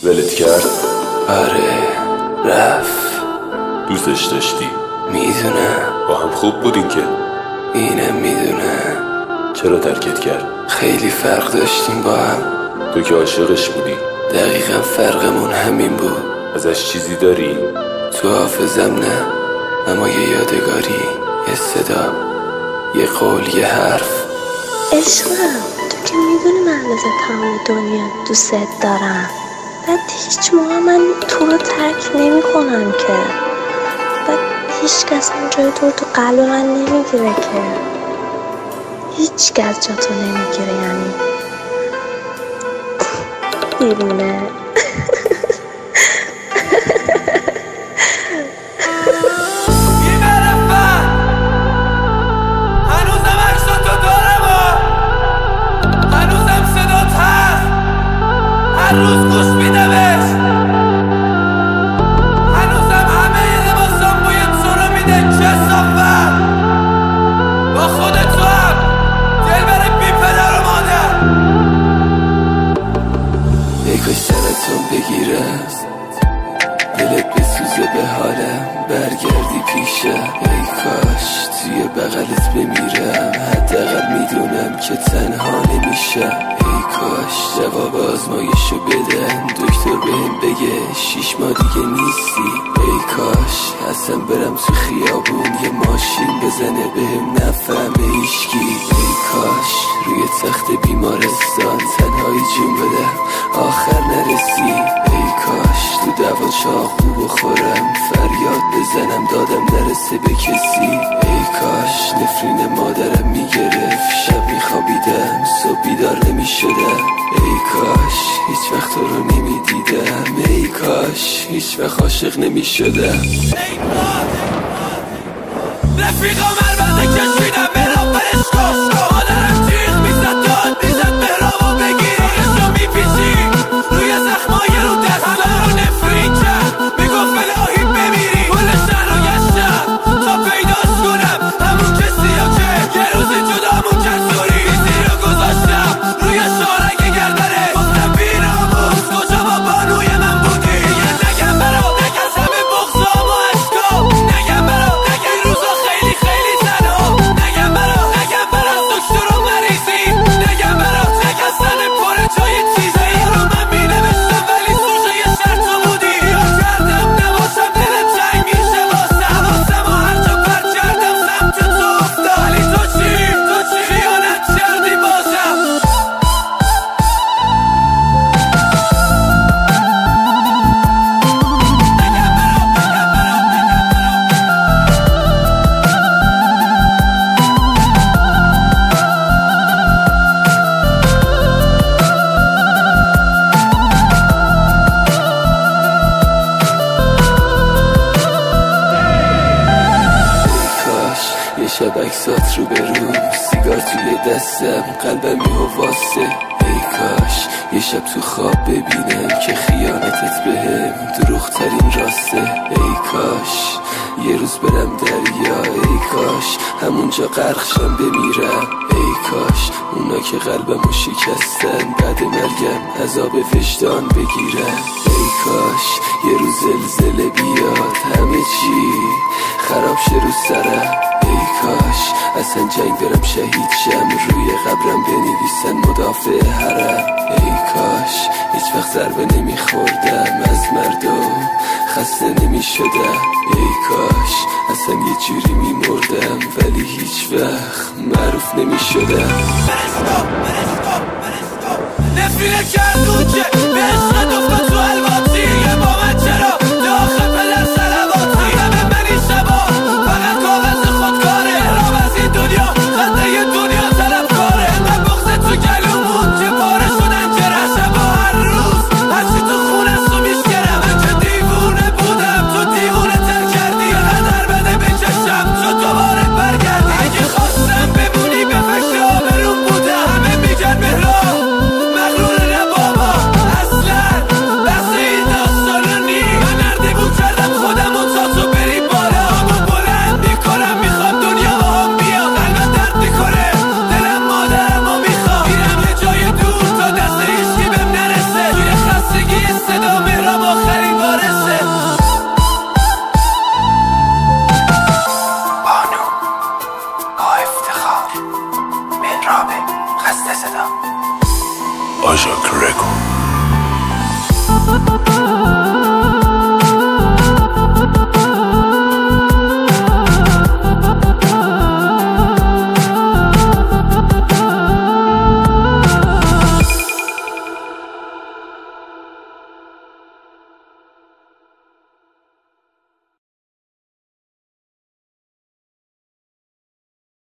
ولت کرد؟ آره رفت. دوستش داشتی؟ میدونم. با هم خوب بودین که؟ اینم میدونم. چرا ترکت کرد؟ خیلی فرق داشتیم با هم. تو که عاشقش بودی. دقیقا فرقمون همین بود. ازش چیزی داری؟ تو حافظم نه، اما یه یادگاری، یه صدا، یه قول، یه حرف. عشقم تو که میدونی من از تمام دنیا دوست دارم. بعد هیچ موقع من تو رو ترک نمی کنم که. بعد هیچ کس هم جای تو قلب من نمیگیره که. هیچ کس جا تو نمیگیره، یعنی دیوونه. روز گوش میدمش، هنوزم همه یه لباسم بوی تو رو میده کسافت. با خودت تو هم دل بره بی پدر و مادر. ای کاش سرتون بگیرم، دلت بسوزه به حالم، برگردی پیشم. ای کاش توی بغلت بمیرم، حداقل میدونم که تنها نمیشم. ای کاش جواب آزمایشو بدن، دکتر بهم بگه 6 ماه دیگه نیستی. ای کاش اصلا برم تو خیابون یه ماشین بزنه بهم نفهمه هیچکی. ای کاش روی تخت بیمارستان تنهایی جون بدم آخر نرسی. ای کاش تو دوان چاقو بخورم، فریاد بزنم دادم نرسه به کسی. ای کاش نفرین مادرم میگرفت، شب میخوابیدم صبح بیدار نمیشدم. ای کاش هیچ وقت تو رو نمیدیدم. ای کاش هیچ وقت عاشق نمیشدم. رفیقام البته کشیدم برام برش کش، مادرم جیغ میزد داد میزد برامو بگیر. خودشو میپیچی روی زخمای رو دستا رو نفرین کرد، میگفت الهی بمیری. کل شهر رو گشتم تا پیداش کنم همون کسی ها که یه روزی جدامون کرد. سوری بیزی رو گذاشتم روی شارک گردنه، گفتم بیراموز کجا با بانوی من بودی. یه نگم برا نگم همه بغضام و عشقام، نگم برا نگم روزا خیلی خیلی تنها، نگم برا دکتر و مریضی، نگم برا نگم سن پر جای چیزی رو من مینوشتم ولی سوژه یه شرط تو بودی. یا کردم نباشم دلم جنگ میشه واسم و هر جا پر کردم سمت تو افتاد. ولی تو چی خیانت کردی بازم. یه شب عکسات رو بروم، سیگار توی دستم، قلبم می‌واسه. ای کاش یه شب تو خواب ببینم که خیانتت بهم دروغ ترین راسته. ای کاش یه روز برم دریا، ای کاش همونجا غرقشم بمیرم. ای کاش اونا که قلبمو شکستن بعد مرگم عذاب وجدان بگیرن. ای کاش یه روز زلزله بیاد همه چی خراب شه رو سرم. ای کاش اصلا جنگ برم شهید شم، روی قبرم بنویسن مدافع حرم. ای کاش هیچ وقت ضربه نمیخوردم از مردم، خسته نمیشدم. ای کاش اصلا یه جوری میمردم ولی هیچ وقت معروف نمیشدم. نفرینه کردون که به عشقت افتاد تو الواتی، یه با من چرا داخل پلر سلواتی. همه من این شبا فقط کاغذ خودکاره، رام از این دنیا خنده یه دنیا طلب کاره. من بغض تو گلومون که پاره شدن که شبا هر روز هرچی تو خونه سو میشگرم. من که دیوونه بودم تو دیوونه تر کردی، قدر بده بچشم تو دوباره برگردی. اگه خواستم بمونی به فکر آبرون بودم، همه میگن به آژاک رکورد.